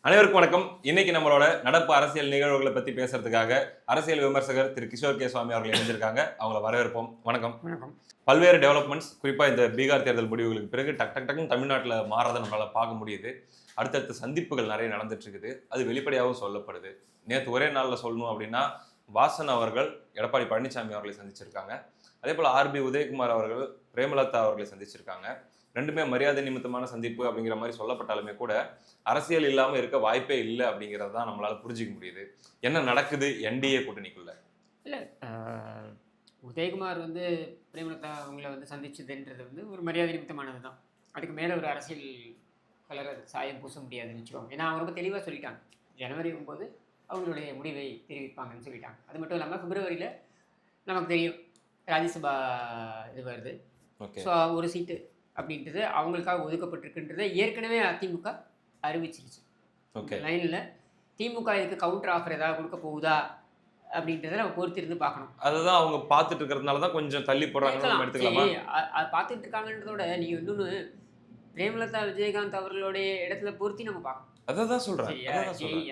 அனைவருக்கும் வணக்கம். இன்னைக்கு நம்மளோட நடப்பு அரசியல் நிகழ்வுகளை பத்தி பேசுறதுக்காக அரசியல் விமர்சகர் திரு கிஷோர் கே சுவாமி அவர்கள் இணைஞ்சிருக்காங்க. அவங்கள வரவேற்போம். வணக்கம். வணக்கம். பல்வேறு டெவலப்மெண்ட்ஸ், குறிப்பா இந்த பீகார் தேர்தல் முடிவுகளுக்கு பிறகு டக்குன்னு தமிழ்நாட்டில் மாறதை நம்மளால பார்க்க முடியுது. அடுத்தடுத்த சந்திப்புகள் நிறைய நடந்துட்டு இருக்குது. அது வெளிப்படையாகவும் சொல்லப்படுது. நேற்று ஒரே நாளில் சொல்லணும் அப்படின்னா வாசன் அவர்கள் எடப்பாடி பழனிசாமி அவர்களை சந்திச்சிருக்காங்க. அதே போல் ஆர்பி உதயகுமார் அவர்கள் பிரேமலதா அவர்களை சந்திச்சிருக்காங்க. ரெண்டுமே மரியாதை நிமித்தமான சந்திப்பு அப்படிங்கிற மாதிரி சொல்லப்பட்டாலுமே கூட அரசியல் இல்லாமல் இருக்க வாய்ப்பே இல்லை அப்படிங்கிறது தான் நம்மளால புரிஞ்சிக்க முடியுது. என்ன நடக்குது என்டிஏ கூட்டணிக்குள்ள? இல்லை, உதயகுமார் பிரேமலதா அவங்கள சந்திச்சதுன்றது ஒரு மரியாதை நிமித்தமானது தான். அதுக்கு மேலே ஒரு அரசியல் கலரை சாயம் பூச முடியாதுன்னு வச்சுக்கோங்க. ஏன்னா அவங்க ரொம்ப தெளிவாக சொல்லிட்டாங்க. ஜனவரி 9 அவங்களுடைய முடிவை தெரிவிப்பாங்கன்னு சொல்லிட்டாங்க. அது மட்டும் இல்லாமல் பிப்ரவரியில் நமக்கு தெரியும் ராஜ்யசபா இது வருது. ஸோ ஒரு சீட்டு அப்படின்றது அவங்களுக்காக ஒதுக்கப்பட்டிருக்குன்றதை ஏற்கனவே அதிமுக அறிவிச்சிருச்சு. லைனில் திமுக இதுக்கு கவுண்டர் ஆஃபர் ஏதாவது கொடுக்க போகுதா அப்படின்றத நம்ம பொறுத்திருந்து பார்க்கணும். அதுதான் அவங்க பார்த்துட்டு இருக்கிறதுனால தான் கொஞ்சம் தள்ளி போடுறாங்க. அது பார்த்துட்டு இருக்காங்கன்றதோட நீங்கள் இன்னொன்று பிரேமலதா விஜயகாந்த் அவர்களுடைய இடத்துல பொருத்தி நம்ம பார்க்கணும். அதான் சொல்றேன்.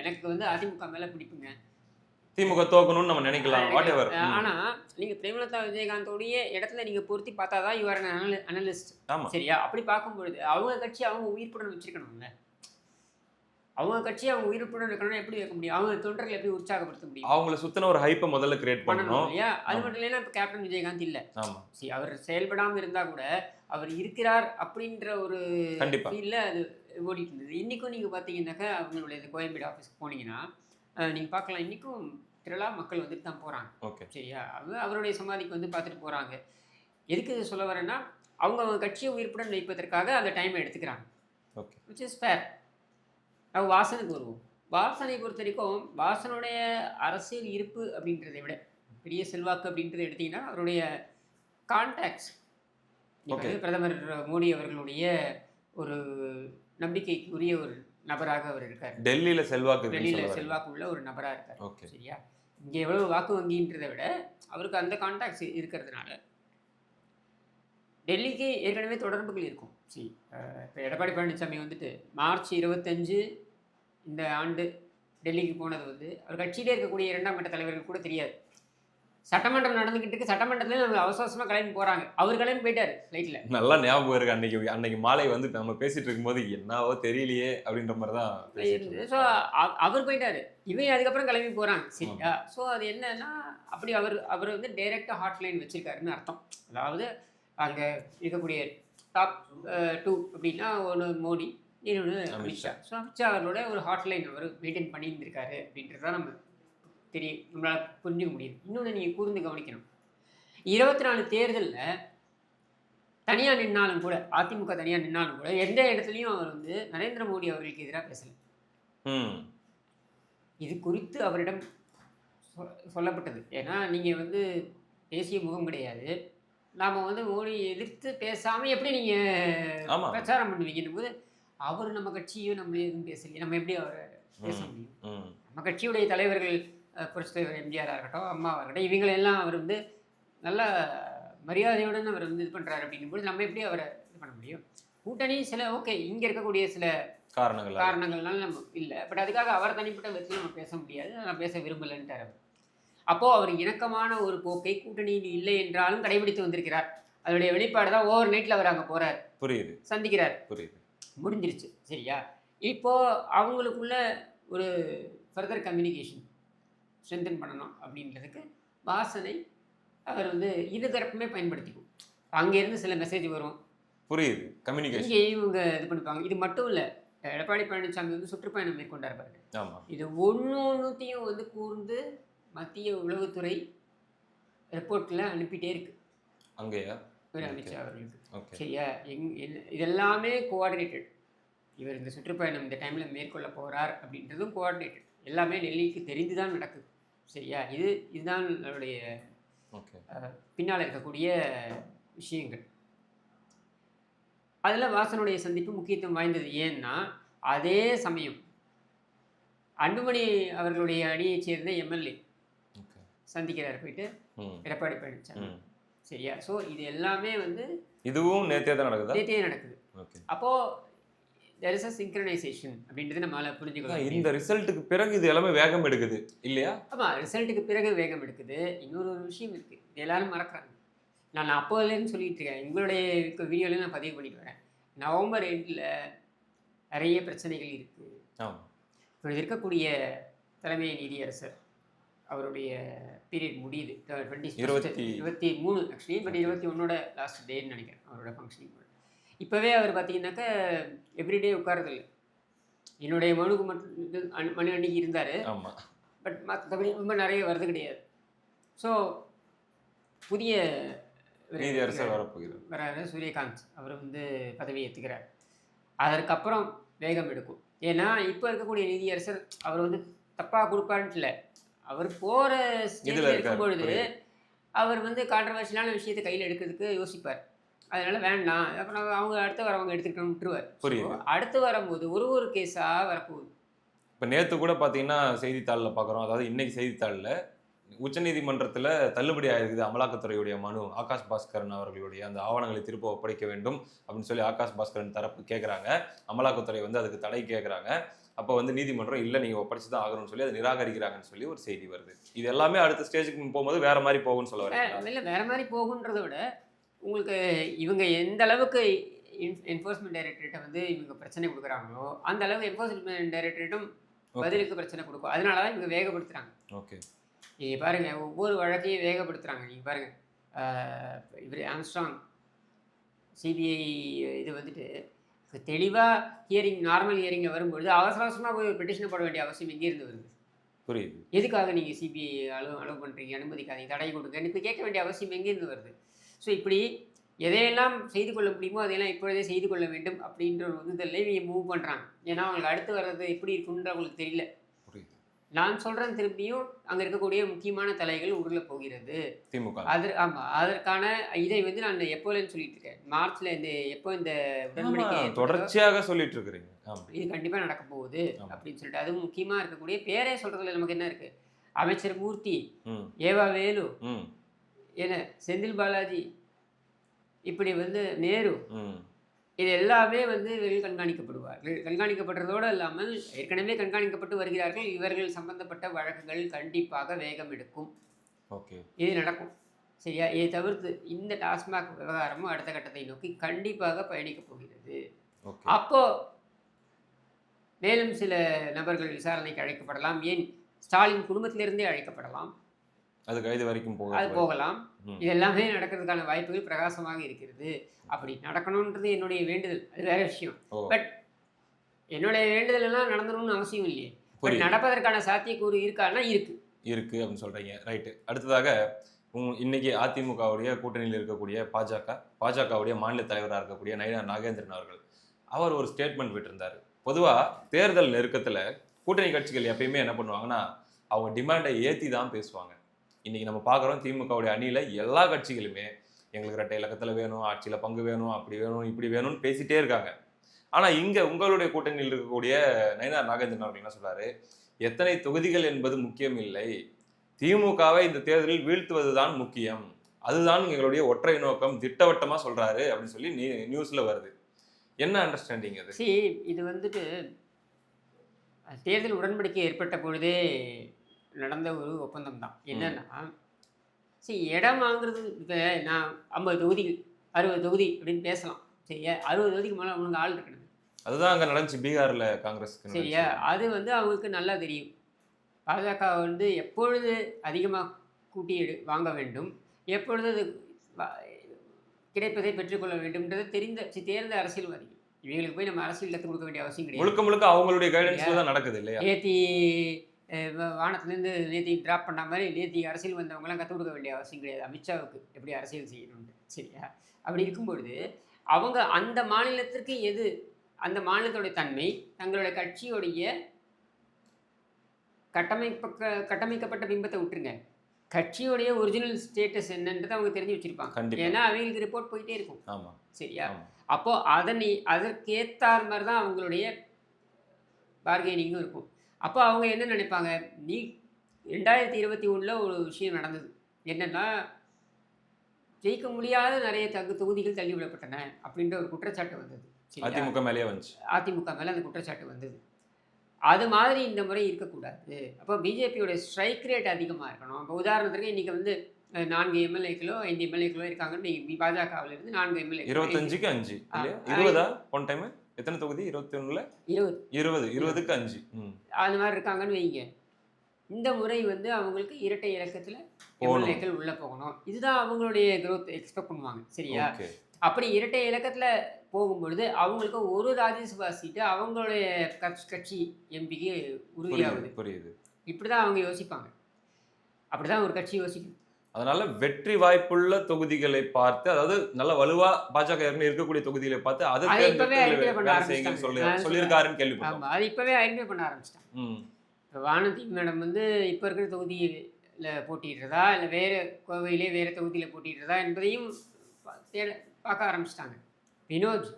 எனக்கு அதிமுக மேல பிடிப்புங்க. திமுக தோக்கணும்னு நம்ம நினைக்கலாம். ஆனா நீங்க பிரேமலதா விஜயகாந்தோடைய இடத்துல நீங்க பொருத்தி பார்த்தாதான் யூ ஆர் அனலிஸ்ட். சரியா? அப்படி பார்க்கும்பொழுது அவங்க கட்சி அவங்க உயிர்ப்புடன் வச்சிருக்கணும்ல. அவங்க கட்சி அவங்க உயிர்ப்புடன் இருக்கணும்னா எப்படி வைக்க முடியும்? அவங்க தொண்டர்கள் எப்படி உற்சாகப்படுத்த முடியும்? அவங்கள சுத்தின ஒரு ஹைப்பை முதல்ல கிரியேட் பண்ணணும் இல்லையா? அது மட்டும் இல்லைன்னா இப்போ கேப்டன் விஜயகாந்த் இல்லை. அவர் செயல்படாமல் இருந்தா கூட அவர் இருக்கிறார் அப்படின்ற ஒரு ஃபீல்ல அது ஓடிட்டு இருந்தது. இன்னைக்கும் நீங்க பாத்தீங்கன்னாக்கா அவங்களுடைய கோயம்பேடு ஆஃபீஸ்க்கு போனீங்கன்னா நீங்க பார்க்கலாம், இன்னைக்கும் திரளா மக்கள் வந்துட்டு தான் போறாங்க. சரியா? அவருடைய சமாதிக்கு பார்த்துட்டு போறாங்க. எதுக்கு சொல்ல வரேன்னா அவங்க கட்சியை உயிர்ப்புடன் வைப்பதற்காக அந்த டைமை எடுத்துக்கிறாங்க. Which is fair. வாசனுக்கு வருவோம். வாசனை பொறுத்த வரைக்கும் வாசனுடைய அரசியல் இருப்பு அப்படின்றதை விட பெரிய செல்வாக்கு அப்படின்றத எடுத்தீங்கன்னா அவருடைய கான்டாக்ட்ஸ், பிரதமர் மோடி அவர்களுடைய ஒரு நம்பிக்கைக்குரிய ஒரு நபராக அவர் இருக்கார். டெல்லியில செல்வாக்கு உள்ள ஒரு நபரா இருக்கார். சரியா? இங்க எவ்வளவு வாக்கு வங்கின்றதை விட அவருக்கு அந்த கான்டாக்ட்ஸ் இருக்கிறதுனால டெல்லிக்கு ஏற்கனவே தொடர்புகள் இருக்கும். சரி, இப்போ எடப்பாடி பழனிசாமி மார்ச் 25 இந்த ஆண்டு டெல்லிக்கு போனது அவர் கட்சியிலே இருக்கக்கூடிய 2ஆம் கட்ட தலைவர்கள் கூட தெரியாது. சட்டமன்றம் நடந்துகிட்டு இருக்கு. சட்டமன்றத்துல நம்ம அவசரமா கிளம்பி போறாங்க. அவர் கிளம்பி போயிட்டாரு ஃப்ளைட்ல. நல்லா ஞாபகம் இருக்கு. அன்னைக்கு மாலை நம்ம பேசிட்டு இருக்கும்போது என்னவோ தெரியலையே அப்படின்ற மாதிரி தான் இருந்தது. ஸோ அவர் போயிட்டாரு. இவன் அதுக்கப்புறம் கிளம்பி போறாங்க. சரியா? ஸோ அது என்னன்னா அப்படி அவர் டைரக்டா ஹாட்லைன் வச்சிருக்காருன்னு அர்த்தம். அதாவது அங்க இருக்கக்கூடிய டாப் 2 அப்படின்னா ஒன்று மோடி, இன்னொன்று அமித்ஷா. ஸோ அமித்ஷா அவர்களோட ஒரு ஹாட்லைன் அவர் மெயின்டைன் பண்ணியிருந்திருக்காரு அப்படின்றதான் நம்ம தெரியும், நம்மளால் புரிஞ்சுக்க முடியுது. இன்னொன்று நீங்கள் கூர்ந்து கவனிக்கணும். 24 தேர்தலில் தனியாக நின்னாலும் கூட, அதிமுக தனியாக நின்னாலும் கூட எந்த இடத்துலையும் அவர் நரேந்திர மோடி அவர்களுக்கு எதிராக பேசலை. இது குறித்து அவரிடம் சொல்லப்பட்டது. ஏன்னா நீங்கள் தேசிய முகம் கிடையாது. நாம் மோடி எதிர்த்து பேசாமல் எப்படி நீங்கள் பிரச்சாரம் பண்ணுவீங்கன்னு போது அவர் நம்ம கட்சியும் நம்மளே எதுவும் பேசலையே, நம்ம எப்படி அவரை பேச முடியும்? நம்ம கட்சியுடைய தலைவர்கள் புரட்சித் தலைவர் எம்ஜிஆராக இருக்கட்டும், அம்மாவாக இருக்கட்டும், இவங்களெல்லாம் அவர் நல்ல மரியாதையுடன் அவர் இது பண்ணுறாரு அப்படிங்கும்போது நம்ம எப்படி அவரை இது பண்ண முடியும்? கூட்டணி சில இங்கே இருக்கக்கூடிய சில காரணங்கள்னால நம்ம இல்லை. பட் அதுக்காக அவர் தனிப்பட்ட விதத்தில் நம்ம பேச முடியாது, நான் பேச விரும்பலைன்ட்டார் அவர். அப்போது அவர் இணக்கமான ஒரு போக்கை கூட்டணியில் இல்லை என்றாலும் கடைபிடித்து வந்திருக்கிறார். அதனுடைய வெளிப்பாடு தான் ஓவர் நைட்டில் அவர் அங்கே போகிறார், புரியுது, சந்திக்கிறார், புரியுது, முடிஞ்சிருச்சு. சரியா? இப்போது அவங்களுக்குள்ள ஒரு ஃபர்தர் கம்யூனிகேஷன் ஸ்ட்ரென்தன் பண்ணணும் அப்படின்றதுக்கு வாசனை அவர் இரு தரப்புமே பயன்படுத்திக்கும். அங்கேருந்து சில மெசேஜ் வரும், புரியுது, கம்யூனிகேஷன் இங்கே இவங்க இது பண்ணிப்பாங்க. இது மட்டும் இல்லை, எடப்பாடி பழனிசாமி சுற்றுப்பயணம் மேற்கொண்டார் பாருங்க. இது ஒன்றுத்தையும் கூர்ந்து மத்திய உளவுத்துறை ரிப்போர்ட்டில் அனுப்பிட்டே இருக்கு அங்கேயா அமித்ஷா அவர்களுக்கு. சரியா? இதெல்லாமே கோஆர்டினேட்டட். இவர் இந்த சுற்றுப்பயணம் இந்த டைமில் மேற்கொள்ள போகிறார் அப்படின்றதும் கோஆர்டினேட்டட். எல்லாமே டெல்லிக்கு தெரிந்து தான் நடக்குது. சரியா? இதுதான் அவருடைய பின்னால் இருக்கக்கூடிய விஷயங்கள். அதில் வாசனுடைய சந்திப்பு முக்கியத்துவம் வாய்ந்தது. ஏன்னா அதே சமயம் அன்புமணி அவர்களுடைய அணியைச் சேர்ந்த எம்எல்ஏ சந்திக்கிறார் போயிட்டு எடப்பாடி பழனிசாமி. சரியா? ஸோ இது எல்லாமே இதுவும் நேற்றே தான் நடக்குது. நேற்றே நடக்குது. அப்போது there is a synchronization அப்படின்றது நம்மளால புரிஞ்சுக்கலாம். இந்த ரிசல்ட்டுக்கு பிறகு இது எல்லாமே வேகம் எடுக்குது இல்லையா? ஆமா, ரிசல்ட்டுக்கு பிறகு வேகம் எடுக்குது. இன்னொரு ஒரு விஷயம் இருக்கு, எல்லாரும் மறக்கிறாங்க. நான் அப்போதுலேருந்து சொல்லிட்டு இருக்கேன், எங்களுடைய வீடியோலையும் நான் பதிவு பண்ணிட்டு வரேன். நவம்பர் எண்டில் நிறைய பிரச்சனைகள் இருக்கு. இப்போ இருக்கக்கூடிய தலைமை நீதியரசர் அவருடைய பீரியட் முடியுது 23 ஆக்சுவலி, பட் 21 லாஸ்ட் டேன்னு நினைக்கிறேன் அவரோட ஃபங்க்ஷனிங். இப்போவே அவர் பார்த்தீங்கன்னாக்கா எவ்ரிடே உட்காரதில்லை. என்னுடைய மனுக்கு மட்டும் மனு அன்னைக்கு இருந்தார், பட் மற்றபடி ரொம்ப நிறைய வருது கிடையாது. ஸோ புதிய நீதியரசர் வராரு சூரியகாந்த், அவர் வந்து பதவி ஏற்றுக்கிறார். அதற்கப்புறம் வேகம் எடுக்கும். ஏன்னா இப்போ இருக்கக்கூடிய நீதியரசர் அவர் வந்து தப்பாக கொடுப்பாருன்ட்டு இல்லை, அவர் போகிற ஸ்டேஜில் இருக்கும்பொழுது அவர் வந்து கான்ட்ரவர்ஷியலான விஷயத்தை கையில் எடுக்கிறதுக்கு யோசிப்பார். அதனால வேண்டாம், அப்புறம் அவங்க அடுத்து வரவங்க எடுத்துக்கிட்டோம் விட்டுருவார். புரியுது. அடுத்து வரும்போது ஒரு கேஸாக வரப்போகுது. இப்போ நேற்று கூட பார்த்தீங்கன்னா செய்தித்தாளில் பார்க்குறோம், அதாவது இன்னைக்கு செய்தித்தாளில் உச்சநீதிமன்றத்தில் தள்ளுபடி ஆயிருக்குது அமலாக்கத்துறையுடைய மனு. ஆகாஷ் பாஸ்கரன் அவர்களுடைய அந்த ஆவணங்களை திரும்ப ஒப்படைக்க வேண்டும் அப்படின்னு சொல்லி ஆகாஷ் பாஸ்கரன் தரப்பு கேட்குறாங்க. அமலாக்கத்துறை வந்து அதுக்கு தடை கேட்குறாங்க. அப்போ வந்து நீதிமன்றம் இல்லை நீங்கள் ஒப்படைச்சு தான் ஆகணும்னு சொல்லி அதை நிராகரிக்கிறாங்கன்னு சொல்லி ஒரு செய்தி வருது. இது எல்லாமே அடுத்த ஸ்டேஜுக்கு போகும்போது வேற மாதிரி போகும்னு சொல்ல வரேன். இல்லை, வேற மாதிரி போகுன்றதை விட உங்களுக்கு இவங்க எந்த அளவுக்கு என்ஃபோர்ஸ்மெண்ட் டைரக்டரேட்டை வந்து இவங்க பிரச்சனை கொடுக்குறாங்களோ அந்த அளவுக்கு என்ஃபோர்ஸ்மெண்ட் டைரக்டரேட்டும் பதிலுக்கு பிரச்சனை கொடுக்கும். அதனால தான் இவங்க வேகப்படுத்துகிறாங்க. ஓகே, நீங்கள் பாருங்கள், ஒவ்வொரு வழக்கையும் வேகப்படுத்துகிறாங்க. நீங்கள் பாருங்கள், இவர் ஆம்ஸ்ட்ராங் சிபிஐ இது வந்துட்டு தெளிவாக ஹியரிங் நார்மல் ஹியரிங்கில் வரும்பொழுது அவசரமாக போய் பெட்டிஷன் போட வேண்டிய அவசியம் எங்கேருந்து வருது? புரியுது. எதுக்காக நீங்கள் சிபிஐ அலோவ் பண்ணுறீங்க, அனுமதிக்காதீங்க, தடை கொடுங்கன்னு இப்போ கேட்க வேண்டிய அவசியம் எங்கேருந்து வருது? ஸோ இப்படி எதையெல்லாம் செய்து கொள்ள முடியுமோ அதையெல்லாம் இப்பொழுதே செய்து கொள்ள வேண்டும் அப்படின்ற ஒரு உந்துதல்ல இவங்க மூவ் பண்ணுறாங்க. ஏன்னா அவங்களுக்கு அடுத்து வர்றது எப்படி இருக்குன்ற அவங்களுக்கு தெரியல. நான் சொல்கிறேன் திரும்பியும், அங்கே இருக்கக்கூடிய முக்கியமான தலைகள் உருள போகிறது திமுக. ஆமாம், அதற்கான இதை வந்து நான் எப்போலன்னு சொல்லிட்டு இருக்கேன். மார்ச்ல எப்போ இந்த உடன்படிக்கை தொடர்ச்சியாக சொல்லிட்டு இருக்கிறீங்க, இது கண்டிப்பாக நடக்க போகுது அப்படின்னு சொல்லிட்டு. அதுவும் முக்கியமாக இருக்கக்கூடிய பேரே சொல்றதுல நமக்கு என்ன இருக்கு? அமைச்சர் மூர்த்தி, ஏவா வேலு, என்ன செந்தில் பாலாஜி, இப்படி வந்து நேரு, இது எல்லாமே வந்து இவர்கள் கண்காணிக்கப்படுவார்கள். கண்காணிக்கப்படுறதோடு இல்லாமல் ஏற்கனவே கண்காணிக்கப்பட்டு வருகிறார்கள். இவர்கள் சம்பந்தப்பட்ட வழக்குகள் கண்டிப்பாக வேகம் எடுக்கும். ஓகே, இது நடக்கும். சரியா? இதை தவிர்த்து இந்த டாஸ்மாக் விவகாரமும் அடுத்த கட்டத்தை நோக்கி கண்டிப்பாக பயணிக்க போகிறது. அப்போ மேலும் சில நபர்கள் விசாரணைக்கு அழைக்கப்படலாம். ஏன் ஸ்டாலின் குடும்பத்திலிருந்தே அழைக்கப்படலாம். அது கைது வரைக்கும் போகலாம். இது எல்லாமே நடக்கிறதுக்கான வாய்ப்புகள் பிரகாசமாக இருக்கிறது. அப்படி நடக்கணுன்றது என்னுடைய வேண்டுதல், அது வேற விஷயம். பட் என்னுடைய வேண்டுதல் எல்லாம் நடந்தணும்னு அவசியம் இல்லையே. பட் நடப்பதற்கான சாத்தியக்கூறு இருக்கான்னா இருக்கு அப்படின்னு சொல்றீங்க. ரைட்டு. அடுத்ததாக இன்னைக்கு அதிமுகவுடைய கூட்டணியில் இருக்கக்கூடிய பாஜகவுடைய மாநில தலைவராக இருக்கக்கூடிய நயினார் நாகேந்திரன் அவர்கள் அவர் ஒரு ஸ்டேட்மெண்ட் விட்டிருந்தார். பொதுவாக தேர்தல் நெருக்கத்தில் கூட்டணி கட்சிகள் எப்பயுமே என்ன பண்ணுவாங்கன்னா அவங்க டிமாண்டை ஏற்றி தான் பேசுவாங்க. இன்னைக்கு நம்ம பார்க்குறோம், திமுகவுடைய அணியில் எல்லா கட்சிகளுமே எங்களுக்கு ரெட்டை இலக்கத்தில் வேணும், ஆட்சியில் பங்கு வேணும், அப்படி வேணும், இப்படி வேணும்னு பேசிகிட்டே இருக்காங்க. ஆனால் இங்கே உங்களுடைய கூட்டணியில் இருக்கக்கூடிய நயினார் நாகேந்திரன் அவர்கள் என்ன சொல்றாரு? எத்தனை தொகுதிகள் என்பது முக்கியம் இல்லை, திமுகவை இந்த தேர்தலில் வீழ்த்துவது தான் முக்கியம், அதுதான் எங்களுடைய ஒற்றை நோக்கம், திட்டவட்டமாக சொல்றாரு அப்படின்னு சொல்லி நியூஸில் வருது. என்ன அண்டர்ஸ்டாண்டிங் அது? இது வந்துட்டு தேர்தல் உடன்படிக்கை ஏற்பட்ட பொழுதே நடந்த ஒரு ஒப்பந்தம் தான். என்னன்னா இடம் வாங்குறது, இப்போ நான் 50 தொகுதிகள் 60 தொகுதி அப்படின்னு பேசலாம். சரியா? 60 தொகுதிக்கு மேலே அவங்களுக்கு ஆள் இருக்கணும். அதுதான் அங்கே நடந்துச்சு பீகாரில் காங்கிரஸ். சரியா? அது வந்து அவங்களுக்கு நல்லா தெரியும். பாஜக வந்து எப்பொழுது அதிகமாக கூட்டி வாங்க வேண்டும், எப்பொழுது அது கிடைப்பதை பெற்றுக்கொள்ள வேண்டும்ன்றது தேர்ந்த அரசியல்வாதிகள். இவங்களுக்கு போய் நம்ம அரசியல் கற்றுக் கொடுக்க வேண்டிய அவசியம் கிடையாது. முழுக்க அவங்களுடைய கைடன்ஸ்ல தான் நடக்குது இல்லையா? நேத்தி வானத்துலேருந்து நேத்தி டிராப் பண்ண மாதிரி நேத்தி அரசியல் வந்தவங்களாம் கற்றுக் கொடுக்க வேண்டிய அவசியம் கிடையாது அமித்ஷாவுக்கு எப்படி அரசியல் செய்யணும்னு. சரியா? அப்படி இருக்கும்பொழுது அவங்க அந்த மாநிலத்திற்கு எது அந்த மாநிலத்தோடைய தன்மை, தங்களுடைய கட்சியோடைய கட்டமைக்கப்பட்ட பிம்பத்தை விட்டுருங்க, கட்சியோடைய ஒரிஜினல் ஸ்டேட்டஸ் என்னன்றது அவங்க தெரிஞ்சு வச்சிருப்பாங்க. ஏன்னா அவங்களுக்கு ரிப்போர்ட் போயிட்டே இருக்கும். சரியா? அப்போ அதற்கேற்றார் மாதிரி தான் அவங்களுடைய பார்கெனிங்கும் இருக்கும். அப்போ அவங்க என்ன நினைப்பாங்க? 2021 ஒரு விஷயம் நடந்தது. என்னன்னா ஜெயிக்க முடியாத நிறைய தொகுதிகள் தள்ளிவிடப்பட்டன அப்படின்ற ஒரு குற்றச்சாட்டு வந்தது. அதிமுக மேலேயே வந்துச்சு. அதிமுக மேலே அந்த குற்றச்சாட்டு வந்தது. அது மாதிரி இந்த முறை இருக்கக்கூடாது. அப்போ பிஜேபியோட ஸ்ட்ரைக் ரேட் அதிகமாக இருக்கணும். இப்போ உதாரணத்துக்கு இன்றைக்கி வந்து 4 எம்எல்ஏக்களோ 5 எம்எல்ஏக்களோ இருக்காங்கன்னு நீங்கள் பாஜகவிலிருந்து 4 எம்எல்ஏ 25க்கு 5 இல்லையா? 20 போன டைம் எத்தனை தொகுதி? 21ல் 20க்கு 5 அது மாதிரி இருக்காங்கன்னு வைங்க. இந்த முறை வந்து அவங்களுக்கு இரட்டை இலக்கத்தில் எம்எல்ஏக்கள் உள்ளே போகணும். இதுதான் அவங்களுடைய growth எக்ஸ்பெக்ட் பண்ணுவாங்க. சரியா? அப்படி இரட்டை இலக்கத்தில் போகும்பொழுது அவங்களுக்கு ஒரு ராஜ்யசபா சீட்டு அவங்களுடைய கட்சி எம்பிக்கு உறுதியாகுது. புரியுது. இப்படி தான் அவங்க யோசிப்பாங்க. அப்படி தான் ஒரு கட்சி யோசிக்கும். அதனால வெற்றி வாய்ப்புள்ள தொகுதிகளை பார்த்து, அதாவது நல்ல வலுவா பாஜக இருக்கக்கூடிய தொகுதிகளை பார்த்து அதை சொல்லியிருக்காருன்னு கேள்விப்பட்டோம். அது இப்பவே ஐடென்டிஃபை பண்ண ஆரம்பிச்சிட்டாங்க. இப்போ வானதி மேடம் வந்து இப்போ இருக்கிற தொகுதியில் போட்டிடுறதா இல்லை வேறு கோவையிலே வேறு தொகுதியில் போட்டிடுறதா என்பதையும் பார்க்க ஆரம்பிச்சிட்டாங்க. வினோத்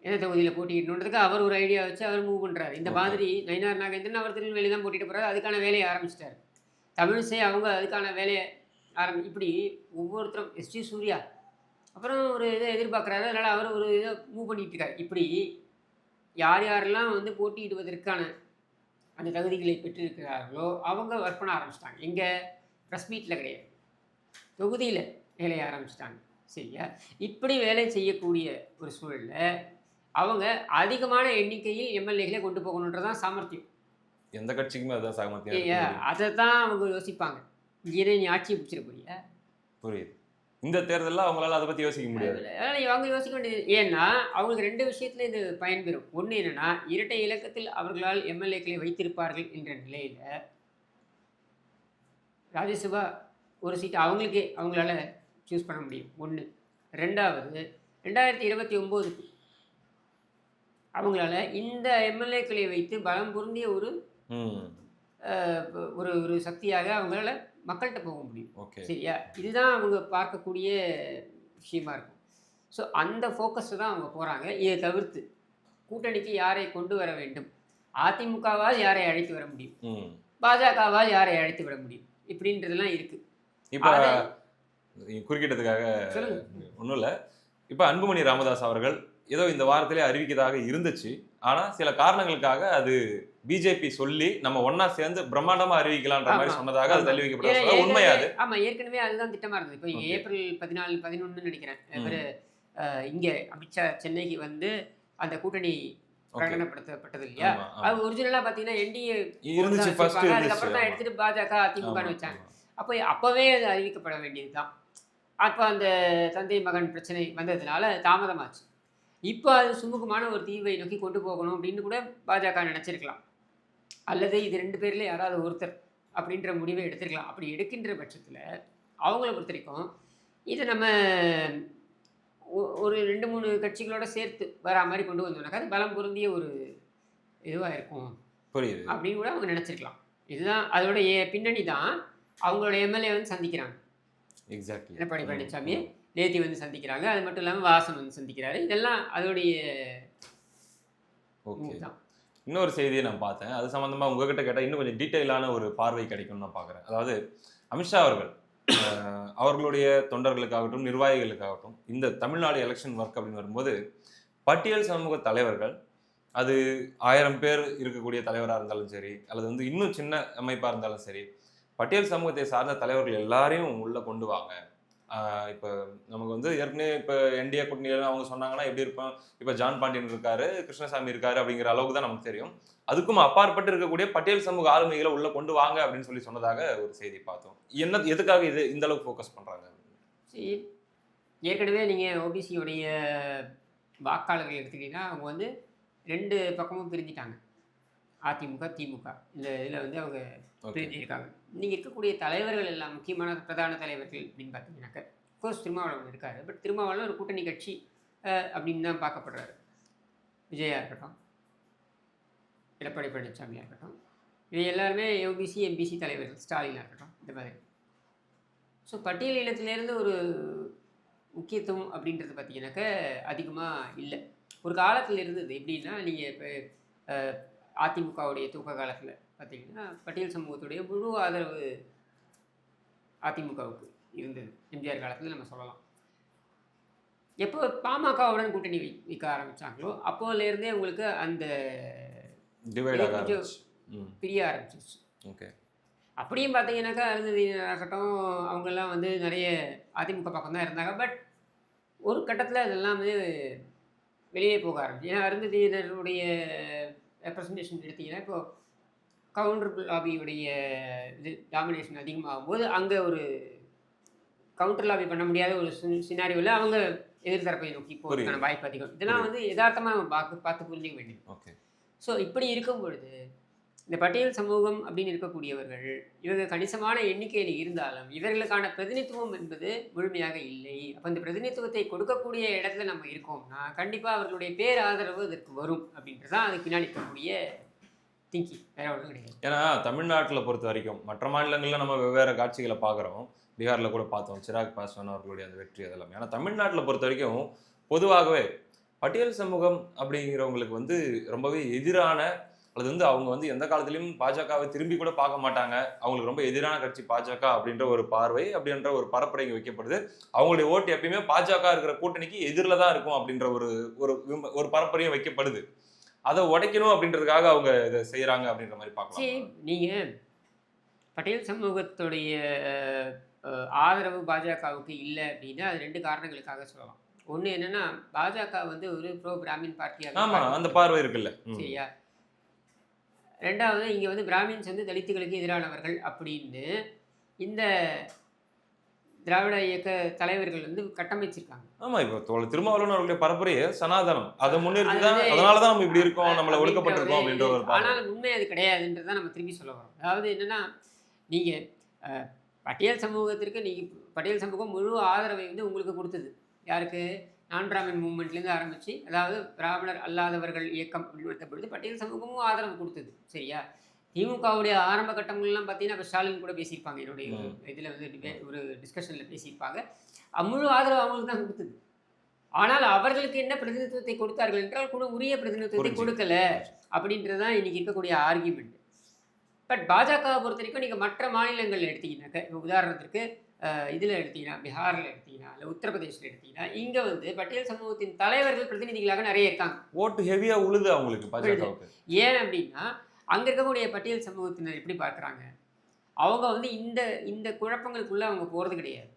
எந்த தொகுதியில் போட்டிடணுன்றதுக்கு அவர் ஒரு ஐடியா வச்சு அவர் மூவ் பண்ணுறாரு. இந்த மாதிரி நயினார் நாகேந்திரன் அவர் திருநெல்வேலி தான் போட்டிட்டு போகிறாரு. அதுக்கான வேலையை ஆரம்பிச்சிட்டாரு. தமிழிசை அவங்க அதுக்கான வேலையை இப்படி ஒவ்வொருத்தரும் எஸ்டி சூர்யா அப்புறம் ஒரு இதை எதிர்பார்க்குறாரு. அதனால் அவர் ஒரு இதை மூவ் பண்ணிகிட்டு இருக்காரு. இப்படி யார் யாரெல்லாம் வந்து போட்டியிடுவதற்கான அந்த தகுதிகளை பெற்றிருக்கிறார்களோ அவங்க ஒர்க் பண்ண ஆரம்பிச்சிட்டாங்க. எங்கே? ப்ரெஸ் மீட்டில் கிடையாது, தொகுதியில் வேலையை ஆரம்பிச்சிட்டாங்க. சரியா? இப்படி வேலை செய்யக்கூடிய ஒரு சூழலில் அவங்க அதிகமான எண்ணிக்கையில் எம்எல்ஏக்களை கொண்டு போகணுன்றதான் சாமர்த்தியம். எந்த கட்சிக்குமே அதுதான் சாமர்த்தியம். அதை தான் அவங்க யோசிப்பாங்க. இங்கே நீ ஆட்சியை பிடிச்சிட போறியா? புரியுது. இந்த தேர்தலில் அவங்களால அதை பற்றி யோசிக்க முடியாது. அதனால் அவங்க யோசிக்க வேண்டியது. ஏன்னா அவங்களுக்கு 2 விஷயத்தில் இது பயன்பெறும். ஒன்று என்னென்னா, இரட்டை இலக்கத்தில் அவர்களால் எம்எல்ஏக்களை வைத்திருப்பார்கள் என்ற நிலையில் ராஜ்யசபா ஒரு சீட்டு அவங்களால சூஸ் பண்ண முடியும். 1. 2வது 2029க்கு அவங்களால இந்த எம்எல்ஏக்களை வைத்து பலம் பொருந்திய ஒரு ஒரு சக்தியாக அவங்களால மக்கள்கிட்ட போக முடியும். சரியா? இதுதான் அவங்க பார்க்கக்கூடிய விஷயமா இருக்கும். ஸோ அந்த ஃபோக்கஸை தான் அவங்க போகிறாங்க. இதை தவிர்த்து கூட்டணிக்கு யாரை கொண்டு வர வேண்டும், அதிமுகவால் யாரை அழைத்து வர முடியும், பாஜகவால் யாரை அழைத்து விட முடியும், இப்படின்றதெல்லாம் இருக்குது. இப்போ குறுக்கிட்டதுக்காக ஒன்றும் இல்லை. இப்போ அன்புமணி ராமதாஸ் அவர்கள் ஏதோ இந்த வாரத்திலே அறிவிக்கதாக இருந்துச்சு. ஆனால் சில காரணங்களுக்காக அது பிஜேபி சொல்லி நம்ம ஒன்னா சேர்ந்து பிரம்மாண்டமா அறிவிக்கலான்ற மாதிரி சொன்னதாக அது தள்ளி வைக்கப்பட்டது. உண்மையா அது? ஆமா, ஏற்கனவே அதுதான் திட்டமா இருந்தது. இப்போ ஏப்ரல் 14, 11 நினைக்கிறேன், இவர் இங்க அமித்ஷா சென்னைக்கு வந்து அந்த கூட்டணி பிரகடனப்படுத்தப்பட்டது இல்லையா? அது ஒரிஜினலா பாத்தீங்கன்னா என்டிஏ இருந்துச்சு ஃபர்ஸ்ட், அதுக்கப்புறம் தான் எடுத்துட்டு பாஜக அதிமுகன்னு வச்சாங்க. அப்பவே அது அறிவிக்கப்பட வேண்டியதுதான். அப்போ அந்த தந்தை மகன் பிரச்சனை வந்ததுனால தாமதமாச்சு. இப்போ அது சுமூகமான ஒரு தீர்வை நோக்கி கொண்டு போகணும் அப்படின்னு கூட பாஜக நினச்சிருக்கலாம். அல்லது இது 2 பேரில் யாராவது ஒருத்தர் அப்படின்ற முடிவை எடுத்துருக்கலாம். அப்படி எடுக்கின்ற பட்சத்தில் அவங்கள பொறுத்த வரைக்கும் இதை நம்ம ஒரு 2-3 கட்சிகளோட சேர்த்து வரா மாதிரி கொண்டு வந்தோம்னாக்கா அது பலம் பொருந்திய ஒரு இதுவாக இருக்கும். புரியுது அப்படின்னு கூட அவங்க நினச்சிருக்கலாம். இதுதான் அதோடைய பின்னணி தான் அவங்களோட எம்எல்ஏ வந்து சந்திக்கிறாங்க. எக்ஸாக்ட்லி. எடப்பாடி பழனிசாமி நேத்தி வந்து சந்திக்கிறாங்க. அது மட்டும் இல்லாமல் வாசன் வந்து சந்திக்கிறாரு. இதெல்லாம் அதோடைய தான். இன்னொரு செய்தியை நான் பார்த்தேன். அது சம்மந்தமாக உங்ககிட்ட கேட்டால் இன்னும் கொஞ்சம் டீட்டெயிலான ஒரு பார்வை கிடைக்கும்னு நான் பார்க்குறேன். அதாவது அமித்ஷா அவர்கள் அவர்களுடைய தொண்டர்களுக்காகட்டும் நிர்வாகிகளுக்காகட்டும் இந்த தமிழ்நாடு எலெக்ஷன் ஒர்க் அப்படின்னு வரும்போது பட்டியல் சமூக தலைவர்கள், அது 1000 பேர் இருக்கக்கூடிய தலைவராக இருந்தாலும் சரி, அல்லது வந்து இன்னும் சின்ன அமைப்பாக இருந்தாலும் சரி, பட்டியல் சமூகத்தை சார்ந்த தலைவர்கள் எல்லாரையும் உள்ளே கொண்டு வாங்க. இப்போ நமக்கு வந்து ஏற்கனவே இப்போ என்டிஏ கூட்டணியில் அவங்க சொன்னாங்கன்னா எப்படி இருப்போம், இப்போ ஜான் பாண்டியன் இருக்காரு, கிருஷ்ணசாமி இருக்காரு அப்படிங்கிற அளவுக்கு தான் நமக்கு தெரியும். அதுக்கும் அப்பாற்பட்டு இருக்கக்கூடிய பட்டியல் சமூக ஆளுமைகளை உள்ள கொண்டு வாங்க அப்படின்னு சொல்லி சொன்னதாக ஒரு செய்தி பார்த்தோம். எதுக்காக இது இந்த அளவுக்கு ஃபோக்கஸ் பண்ணுறாங்க? ஏற்கனவே நீங்கள் ஓபிசியோடைய வாக்காளர்கள் எடுத்துக்கிட்டீங்கன்னா அவங்க வந்து 2 பக்கமும் பிரிஞ்சிட்டாங்க. அதிமுக திமுக இந்த இதில் வந்து அவங்க பிரிஞ்சிருக்காங்க. நீங்கள் இருக்கக்கூடிய தலைவர்கள் எல்லாம் முக்கியமான பிரதான தலைவர்கள் அப்படின்னு பார்த்தீங்கன்னாக்க கோர்ஸ் திருமாவளவன் இருக்கார். பட் திருமாவளவன் ஒரு கூட்டணி கட்சி அப்படின்னு தான் பார்க்கப்படுறாரு. விஜயா இருக்கட்டும், எடப்பாடி பழனிசாமியாக இருக்கட்டும், இவங்க எல்லாருமே ஓபிசி எம்பிசி தலைவர்கள், ஸ்டாலினாக இருக்கட்டும், இந்த மாதிரி. ஸோ பட்டியல் இனத்திலேருந்து ஒரு முக்கியத்துவம் அப்படின்றது பார்த்தீங்கன்னாக்க அதிகமாக இல்லை. ஒரு காலத்தில் இருந்தது. எப்படின்னா நீங்கள் இப்போ அதிமுகவுடைய துவக்க காலத்தில் பார்த்தீங்கன்னா பட்டியல் சமூகத்துடைய முழு ஆதரவு அதிமுகவுக்கு இருந்தது. எம்ஜிஆர் காலத்தில் நம்ம சொல்லலாம். எப்போ பாமகவுடன் கூட்டணி வைக்க ஆரம்பிச்சாங்களோ அப்போலேருந்தே உங்களுக்கு அந்த டிவைட் ஆக கொஞ்சம் ஆரம்பிச்சு. பிரிய ஆரம்பிச்சிருச்சு. ஓகே. அப்படியும் பார்த்தீங்கன்னாக்கா அருந்ததியினராகட்டும் அவங்கெல்லாம் வந்து நிறைய அதிமுக பக்கம் தான் இருந்தாங்க. பட் ஒரு கட்டத்தில் அதெல்லாம் வந்து வெளியே போக ஆரம்பிச்சு. ஏன்னா அருந்ததியினருடைய ரெப்ரசன்டேஷன் எடுத்தீங்கன்னா இப்போ கவுண்டர் லாபியுடைய இது டாமினேஷன் அதிகமாகும்போது அங்கே ஒரு கவுண்டர் லாபி பண்ண முடியாத ஒரு சினாரியோவில் அவங்க எதிர்த்தரப்பை நோக்கி போகிறதுக்கான வாய்ப்பு அதிகம். இதெல்லாம் வந்து யதார்த்தமாக நம்ம பார்த்து புரிஞ்சிக்க வேண்டியது. ஓகே. ஸோ இப்படி இருக்கும் பொழுது இந்த பட்டியல் சமூகம் அப்படின்னு இருக்கக்கூடியவர்கள் இவங்க கணிசமான எண்ணிக்கையில் இருந்தாலும் இவர்களுக்கான பிரதிநிதித்துவம் என்பது முழுமையாக இல்லை. அப்போ இந்த பிரதிநிதித்துவத்தை கொடுக்கக்கூடிய இடத்துல நம்ம இருக்கோம்னா கண்டிப்பாக அவர்களுடைய பேர் ஆதரவு அதற்கு வரும் அப்படின்றது தான் அதுக்கு பின்னாடி இருக்கக்கூடிய திங்கிங், வேற ஒன்றும் கிடையாது. ஏன்னா தமிழ்நாட்டில் பொறுத்த வரைக்கும் மற்ற மாநிலங்களில் நம்ம வெவ்வேறு காட்சிகளை பார்க்குறோம். பீகாரில் கூட பார்த்தோம் சிராக் பாஸ்வான் அவர்களுடைய அந்த வெற்றி அதெல்லாம். ஏன்னா தமிழ்நாட்டில் பொறுத்த வரைக்கும் பொதுவாகவே பட்டியல் சமூகம் அப்படிங்கிறவங்களுக்கு வந்து ரொம்பவே எதிரான, அது வந்து அவங்க வந்து எந்த காலத்திலையும் பாஜகவை திரும்பி கூட பார்க்க மாட்டாங்க. அவங்களுக்கு ரொம்ப எதிரான கட்சி பாஜக அப்படின்ற ஒரு பார்வை, அப்படின்ற ஒரு பரப்புரை இங்கே வைக்கப்படுது. அவங்களுடைய ஓட்டு எப்பயுமே பாஜக இருக்கிற கூட்டணிக்கு எதிரில் தான் இருக்கும் அப்படின்ற ஒரு பரப்புரையும் வைக்கப்படுது. அதை உடைக்கணும் அப்படின்றதுக்காக அவங்க இதை செய்யறாங்க அப்படின்ற மாதிரி பார்க்கலாம். நீங்க பட்டேல் சமூகத்துடைய ஆதரவு பாஜகவுக்கு இல்லை அப்படின்னா அது 2 காரணங்களுக்காக சொல்லலாம். ஒன்று என்னன்னா பாஜக வந்து ஒரு ப்ரோ பிராமின் பார்ட்டியாக, ஆமா, அந்த பார்வை இருக்குல்ல, சரியா. ரெண்டாவது இங்கே வந்து பிராமின்ஸ் வந்து தலித்துகளுக்கு எதிரானவர்கள் அப்படின்னு இந்த திராவிட இயக்க தலைவர்கள் வந்து கட்டமைச்சிருக்காங்க. ஆமா, இப்போ திருமாவளவன் அவர்களுடைய பரப்புரையே சனாதனம், அதை முன்னிறுத்தி தான், அதனாலதான் நம்ம இப்படி இருக்கோம், நம்மள ஒடுக்கப்பட்டிருக்கோம் அப்படின்ற ஒரு. ஆனால் உண்மை அது கிடையாதுன்றதான் நம்ம திரும்பி சொல்ல வரோம். அதாவது என்னன்னா நீங்க பட்டியல் சமூகத்திற்கு பட்டியல் சமூகம் முழு ஆதரவை வந்து உங்களுக்கு கொடுத்தது. யாருக்கு? நான் பிராமின் மூவ்மெண்ட்லேருந்து ஆரம்பித்து, அதாவது பிராமணர் அல்லாதவர்கள் இயக்கம் அப்படின்னு வந்த பொழுது பட்டியல் சமூகமும் ஆதரவு கொடுத்தது, சரியா. திமுகவுடைய ஆரம்ப கட்டங்கள்லாம் பார்த்தீங்கன்னா இப்போ ஸ்டாலின் கூட பேசியிருப்பாங்க, என்னுடைய இதில் வந்து ஒரு டிஸ்கஷனில் பேசியிருப்பாங்க. முழு ஆதரவு அவங்களுக்கு தான் கொடுத்தது. ஆனால் அவர்களுக்கு என்ன பிரதிநிதித்துவத்தை கொடுத்தார்கள் என்றால் கூட உரிய பிரதிநிதித்துவத்தை கொடுக்கல அப்படின்றது தான் இன்றைக்கி இருக்கக்கூடிய ஆர்கியூமெண்ட். பட் பாஜகவை பொறுத்த வரைக்கும் நீங்கள் மற்ற மாநிலங்கள் எடுத்தீங்கன்னாக்க, உதாரணத்திற்கு இதில் எடுத்தீங்கன்னா பீகாரில் எடுத்தீங்கன்னா இல்லை உத்தரப்பிரதேசில் எடுத்தீங்கன்னா இங்கே வந்து பட்டியல் சமூகத்தின் தலைவர்கள் பிரதிநிதிகளாக நிறைய இருக்காங்க. ஓட்டு ஹெவியாக உழுது அவங்களுக்கு பாஜகவுக்கு. ஏன் அப்படின்னா அங்கே இருக்கக்கூடிய பட்டியல் சமூகத்தினர் எப்படி பார்க்குறாங்க, அவங்க வந்து இந்த குழப்பங்களுக்குள்ளே அவங்க போகிறது கிடையாது.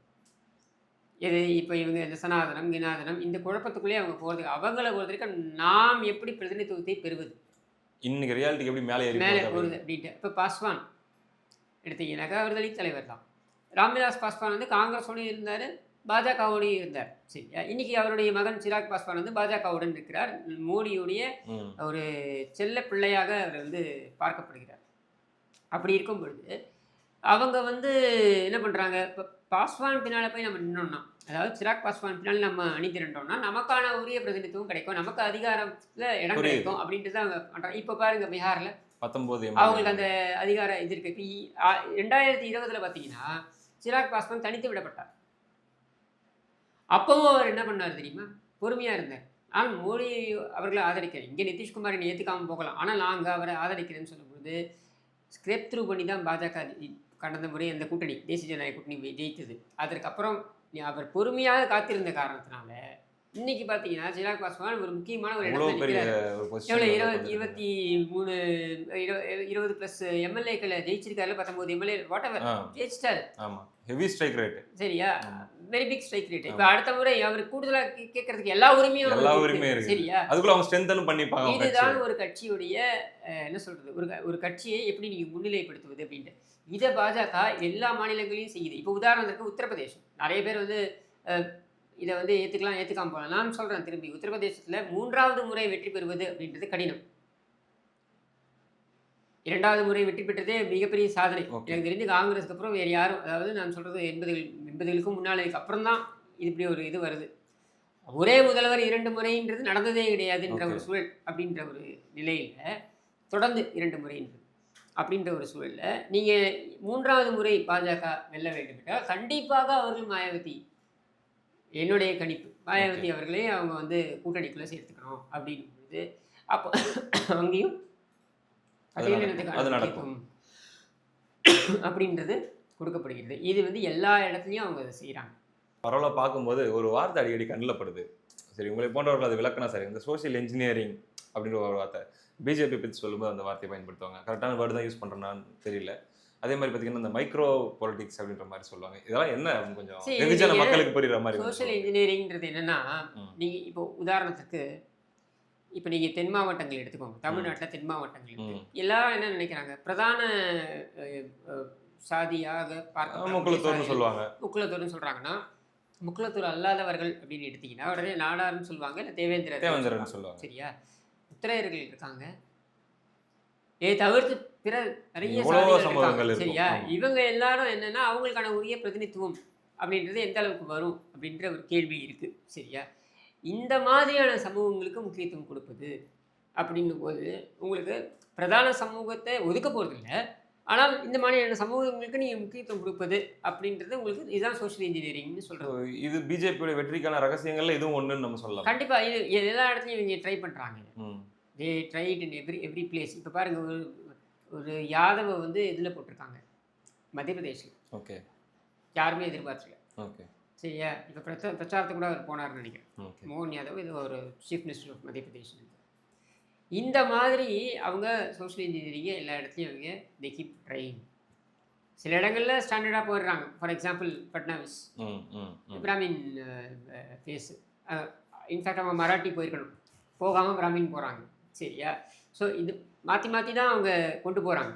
இது இப்போ இவங்க இந்த சனாதனம் கினாதனம் இந்த குழப்பத்துக்குள்ளேயே அவங்க போகிறது. அவங்கள பொறுத்த வரைக்கும் நாம் எப்படி பிரதிநிதித்துவத்தை பெறுவது, இன்னைக்கு ரியாலிட்டி எப்படி மேலே போகிறது அப்படின்ட்டு. இப்போ பாஸ்வான் எடுத்தீங்கன்னாக்கா அவர் தலித் தலைவர் தான். ராம்விலாஸ் பாஸ்வான் வந்து காங்கிரஸோடையும் இருந்தார், பாஜகவோடையும் இருந்தார், சரியா. இன்னைக்கு அவருடைய மகன் சிராக் பாஸ்வான் வந்து பாஜகவுடன் இருக்கிறார். மோடியுடைய ஒரு செல்ல பிள்ளையாக அவர் வந்து பார்க்கப்படுகிறார். அப்படி இருக்கும் பொழுது அவங்க வந்து என்ன பண்ணுறாங்க, இப்போ பாஸ்வான் பின்னால் போய் நம்ம நின்னோம்னா, அதாவது சிராக் பாஸ்வான் பின்னால் நம்ம அணி திரண்டோம்னா நமக்கான உரிய பிரதிநிதித்துவம் கிடைக்கும், நமக்கு அதிகாரத்தில் இடம் கிடைக்கும் அப்படின்ட்டு தான் அவங்க பண்ணுறாங்க. இப்போ பாருங்கள் பீகாரில் 19 அவங்களுக்கு அந்த அதிகாரம் இது இருக்குது. இப்போ 2020 பார்த்தீங்கன்னா சிராக் பாஸ்வான் தனித்து விடப்பட்டார். அப்பவும் அவர் என்ன பண்ணார் தெரியுமா, பொறுமையாக இருந்தார். ஆனால் மோடி அவர்களை ஆதரிக்கிறேன், இங்கே நிதிஷ்குமார் என்னை ஏற்றுக்காமல் போகலாம், ஆனால் நாங்கள் அவரை ஆதரிக்கிறேன்னு சொல்லும்போது ஸ்கிரெப் த்ரூ பண்ணி தான் பாஜக கடந்த முறை அந்த கூட்டணி தேசிய ஜனநாயக கூட்டணி ஜெயித்தது. அதற்கப்புறம் அவர் பொறுமையாக காத்திருந்த காரணத்தினால இன்னைக்கு பார்த்தீங்கன்னா சிராக் பாஸ்வான் ஒரு முக்கியமான ஒரு இடத்துல எவ்வளோ 20+ எம்எல்ஏக்களை ஜெயிச்சிருக்காரு, 19 எம்எல்ஏ வாட் எவர் ஜெயிச்சிட்டாரு. ஹெவி ஸ்ட்ரைக் ரேட், சரியா, வெரி பிக் ஸ்ட்ரைக் ரேட். இப்போ அடுத்த முறை அவர் கூடுதலாக கேட்கறதுக்கு எல்லா உரிமையும் இருக்கு, சரியா. அதுக்குள்ள அவங்க ஸ்ட்ரென்தன் பண்ணிப்பாங்க. இதுதான் ஒரு கட்சியுடைய என்ன சொல்றது, ஒரு கட்சியை எப்படி நீங்க முன்னிலைப்படுத்துவது அப்படின்ட்டு. இதை பாஜக எல்லா மாநிலங்களையும் செய்யுது. இப்போ உதாரணத்துக்கு உத்தரப்பிரதேசம், நிறைய பேர் வந்து இதை வந்து ஏற்றுக்காம போகலாம். நான் சொல்கிறேன் திரும்பி, உத்தரப்பிரதேசத்தில் 3வது முறை வெற்றி பெறுவது அப்படின்றது கடினம். 2வது முறை வெற்றி பெற்றதே மிகப்பெரிய சாதனை. எனக்கு தெரிஞ்சு காங்கிரஸுக்கு அப்புறம் வேறு யாரும், அதாவது நான் சொல்கிறது 80களுக்கும் முன்னாளுக்கு அப்புறம் தான் இது இப்படி ஒரு இது வருது. ஒரே முதல்வர் 2 முறைன்றது நடந்ததே கிடையாதுன்ற ஒரு சூழல் அப்படின்ற ஒரு நிலையில் தொடர்ந்து 2 முறைன்றது அப்படின்ற ஒரு சூழலில் நீங்கள் 3வது முறை பாஜக வெல்ல வேண்டும் என்றால் கண்டிப்பாக அவர்கள் மாயாவதி, என்னுடைய கணிப்பு மாயாவதி அவர்களே அவங்க வந்து கூட்டணிக்குள்ளே சேர்த்துக்கணும் அப்படின்றது. அப்போ அங்கேயும் அப்படின்றது கொடுக்கப்படுகிறது. இது வந்து எல்லா இடத்துலையும் அவங்க அதை செய்கிறாங்க. பரவாயில்ல. பார்க்கும்போது ஒரு வார்த்தை அடிக்கடி கண்ணில் படுது, சரி உங்களை போன்றவர்கள் அது விளக்குனா சரி இந்த சோஷியல் இன்ஜினியரிங் அப்படின்ற ஒரு வார்த்தை பிஜேபி பற்றி சொல்லும்போது அந்த வார்த்தையை பயன்படுத்துவாங்க. கரெக்டான வேர்டு தான் யூஸ் பண்ணுறேன்னு தெரியல. அதே மாதிரி பார்த்தீங்கன்னா இந்த மைக்ரோ பொலிட்டிக்ஸ் அப்படின்ற மாதிரி சொல்லுவாங்க. இதெல்லாம் என்ன கொஞ்சம் வெகுஜன மக்களுக்கு புரியுற மாதிரி. சோஷியல் இன்ஜினியரிங்கிறது என்னன்னா, நீங்கள் இப்போ உதாரணத்துக்கு இப்போ நீங்கள் தென் மாவட்டங்கள் எடுத்துக்கோங்க. தமிழ்நாட்டில் தென் மாவட்டங்கள் இருக்கு. எல்லாரும் என்ன நினைக்கிறாங்க, பிரதான சாதியாக பார்க்க முக்குலத்தோர்னு சொல்லுவாங்க. முக்குலத்தோர்னு சொல்கிறாங்கன்னா, முக்குலத்தூர் அல்லாதவர்கள் அப்படின்னு எடுத்தீங்கன்னா உடனே நாடார்னு சொல்லுவாங்க, இல்லை தேவேந்திரன் சொல்லுவாங்க. சரியா? உத்திரையர்கள் இருக்காங்க, இதை தவிர்த்து பிற நிறைய சாதிகள். சரியா? இவங்க எல்லாரும் என்னன்னா அவங்களுக்கான உரிய பிரதிநிதித்துவம் அப்படின்றது எந்த அளவுக்கு வரும் அப்படின்ற ஒரு கேள்வி இருக்கு. சரியா? இந்த மாதிரியான சமூகங்களுக்கு முக்கியத்துவம் கொடுப்பது அப்படின்னும் போது உங்களுக்கு பிரதான சமூகத்தை ஒதுக்க போகிறது இல்லை, ஆனால் இந்த மாதிரியான சமூகங்களுக்கு நீங்கள் முக்கியத்துவம் கொடுப்பது அப்படின்றது உங்களுக்கு இதுதான் சோஷியல் இன்ஜினியரிங்னு சொல்கிறது. இது பிஜேபியோட வெற்றிக்கான ரகசியங்கள்ல இதுவும் ஒன்றுன்னு நம்ம சொல்லலாம். கண்டிப்பாக இது எல்லா இடத்துலையும் இவங்க ட்ரை பண்ணுறாங்க. They tried in every place. இப்போ பாருங்கள், ஒரு யாதவை வந்து இதில் போட்டிருக்காங்க மத்திய பிரதேஷில். ஓகே. யாருமே எதிர்பார்க்கல. ஓகே. சரியா? இப்போ பிரச்சாரத்துக்கு கூட அவர் போனார்னு நினைக்கிறேன். மோகன் யாதவ் இது ஒரு சீஃப் மினிஸ்டர் ஆஃப் மத்திய பிரதேஷ். இந்த மாதிரி அவங்க சோஷியல் இன்ஜினியரிங்கை எல்லா இடத்துலையும் அவங்க தே கீப் ட்ரைங். சில இடங்களில் ஸ்டாண்டர்டாக போயிடுறாங்க. For example Fadnavis Brahmin phase. In fact அவங்க மராட்டி போயிருக்கணும், போகாமல் பிராமின் போகிறாங்க. சரியா? ஸோ இது மாற்றி மாற்றி தான் அவங்க கொண்டு போகிறாங்க.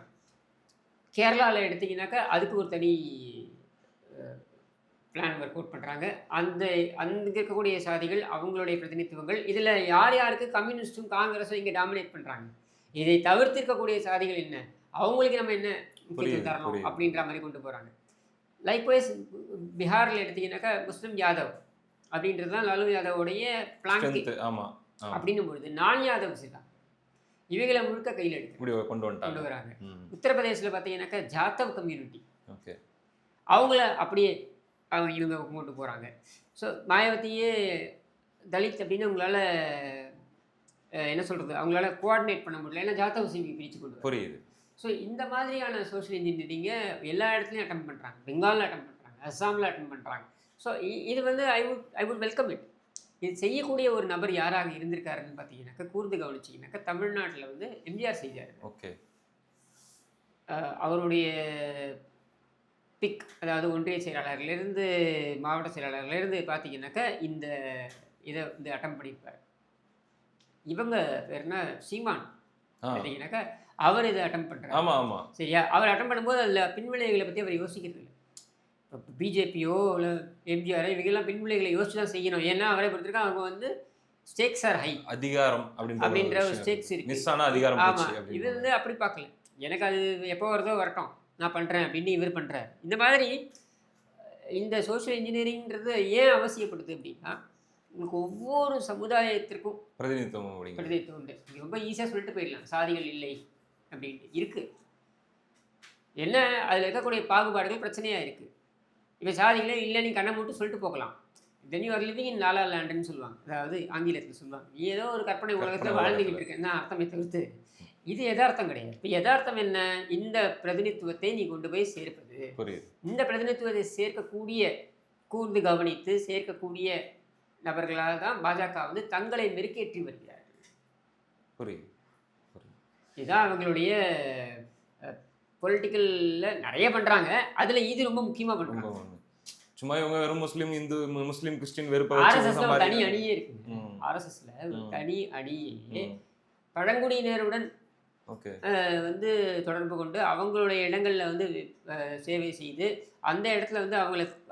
கேரளாவில் எடுத்திங்கனாக்கா அதுக்கு ஒரு தனி பிளான் ஒர்க் அவுட் பண்ணுறாங்க. அங்கே இருக்கக்கூடிய சாதிகள் அவங்களுடைய பிரதிநிதித்துவங்கள் இதில் யார் யாருக்கு கம்யூனிஸ்ட்டும் காங்கிரஸும் இங்கே டாமினேட் பண்ணுறாங்க. இதை தவிர்த்திருக்கக்கூடிய சாதிகள் என்ன, அவங்களுக்கு நம்ம என்ன முக்கியத்துவம் தரணும் அப்படின்ற மாதிரி கொண்டு போகிறாங்க. லைக்வைஸ் பீகாரில் எடுத்திங்கனாக்கா முஸ்லிம் யாதவ் அப்படின்றது தான் லாலு யாதவோடைய பிளான். ஆமாம். அப்படின்னும் பொழுது நான் யாதவ் சிலா இவைகளை முழுக்க கையில் எடுத்து கொண்டு வராங்க. உத்தரப்பிரதேசில் பார்த்தீங்கன்னாக்கா ஜாதவ் கம்யூனிட்டி, ஓகே, அவங்கள அப்படியே இவங்க கொண்டு போகிறாங்க. ஸோ மாயாவதியே தலித் அப்படின்னு அவங்களால என்ன சொல்கிறது, அவங்களால கோஆர்டினேட் பண்ண முடியல, ஏன்னா ஜாதவ் சிங்கி பிரித்து கொண்டு புரியுது. ஸோ இந்த மாதிரியான சோஷியல் இன்ஜினியரிங்கை எல்லா இடத்துலையும் அட்டம் பண்ணுறாங்க. பெங்காலில் அட்டம் பண்ணுறாங்க, அஸ்ஸாமில் அட்டம் பண்ணுறாங்க. ஸோ இது வந்து ஐ வுட் வெல்கம் இட். இது செய்யக்கூடிய ஒரு நபர் யாராக இருந்திருக்காருன்னு பார்த்தீங்கன்னாக்கா, கூர்ந்து கவனிச்சிங்கனாக்கா தமிழ்நாட்டில் வந்து எம்ஜிஆர் செய்தார். ஓகே. அவருடைய பிக், அதாவது ஒன்றிய செயலாளர்லேருந்து மாவட்ட செயலாளர்லேருந்து பார்த்தீங்கன்னாக்கா இந்த இதை வந்து அட்டம் பண்ணியிருப்பார். இவங்க பேர்னா சீமான் பார்த்தீங்கன்னாக்கா அவர் இதை அட்டம் பண்ணுறாரு. ஆமாம் ஆமாம். சரியா? அவர் அட்டம் பண்ணும்போது அதில் பின்விளைவுகளை பற்றி அவர் யோசிக்கிறது இல்லை. இப்போ பிஜேபியோ இல்லை எம்ஜிஆரோ இவங்கெல்லாம் பின்விளைகளை யோசிச்சு தான் செய்யணும். ஏன்னா அவரை பொறுத்திருக்கா அவங்க வந்து ஸ்டேக்ஸ் ஆர் ஹை, அதிகாரம் அப்படின்ற ஒரு ஸ்டேக்ஸ் இருக்கு. அதிகாரம். ஆமாம். இது வந்து அப்படி பார்க்கல, எனக்கு அது எப்போ வருதோ வரட்டும் நான் பண்ணுறேன் அப்படின்னு இவர் பண்ணுறாரு. இந்த மாதிரி இந்த சோஷியல் இன்ஜினியரிங்கிறது ஏன் அவசியப்படுது அப்படின்னா, உங்களுக்கு ஒவ்வொரு சமுதாயத்திற்கும் பிரதிநிதித்துவம் உண்டு. ரொம்ப ஈஸியாக சொல்லிட்டு போயிடலாம் சாதிகள் இல்லை அப்படின்ட்டு. இருக்குது என்ன, அதில் இருக்கக்கூடிய பாகுபாடுகள் பிரச்சனையாக இருக்குது. இப்போ சாதிகளே இல்லை நீ கண்ணை மூட்டு சொல்லிட்டு போகலாம். Then you are living in la la லேண்டுன்னு சொல்லுவாங்க, அதாவது ஆங்கிலத்தில் சொல்லுவாங்க. நீ ஏதோ ஒரு கற்பனை உலகத்தில் வாழ்ந்துக்கிட்டு இருக்கேன்னா அர்த்தமே தவிர்த்து இது யதார்த்தம் கிடையாது. இப்போ யதார்த்தம் என்ன, இந்த பிரதிநிதித்துவத்தை நீ கொண்டு போய் சேர்ப்பது, இந்த பிரதிநிதித்துவத்தை சேர்க்கக்கூடிய கூர்ந்து கவனித்து சேர்க்கக்கூடிய நபர்களாக தான் பாஜக வந்து தங்களை மெருக்கேற்றி வருகிறார்கள். புரியுது. இதுதான் அவங்களுடைய பொலிட்டிக்கலில் நிறைய பண்ணுறாங்க. அதில் இது ரொம்ப முக்கியமாக பண்ணுறாங்க. சும்மா இவங்க வெறும் முஸ்லீம், இந்து, முஸ்லீம், கிறிஸ்டின் வெறுப்பை ஆர்எஸ்எஸ்ல தனி அணியே இருக்கு. ஆர்எஸ்எஸ்ல தனி அணியே பழங்குடியினருடன் வந்து தொடர்பு கொண்டு அவங்களுடைய இடங்களில் வந்து சேவை செய்து அந்த இடத்துல வந்து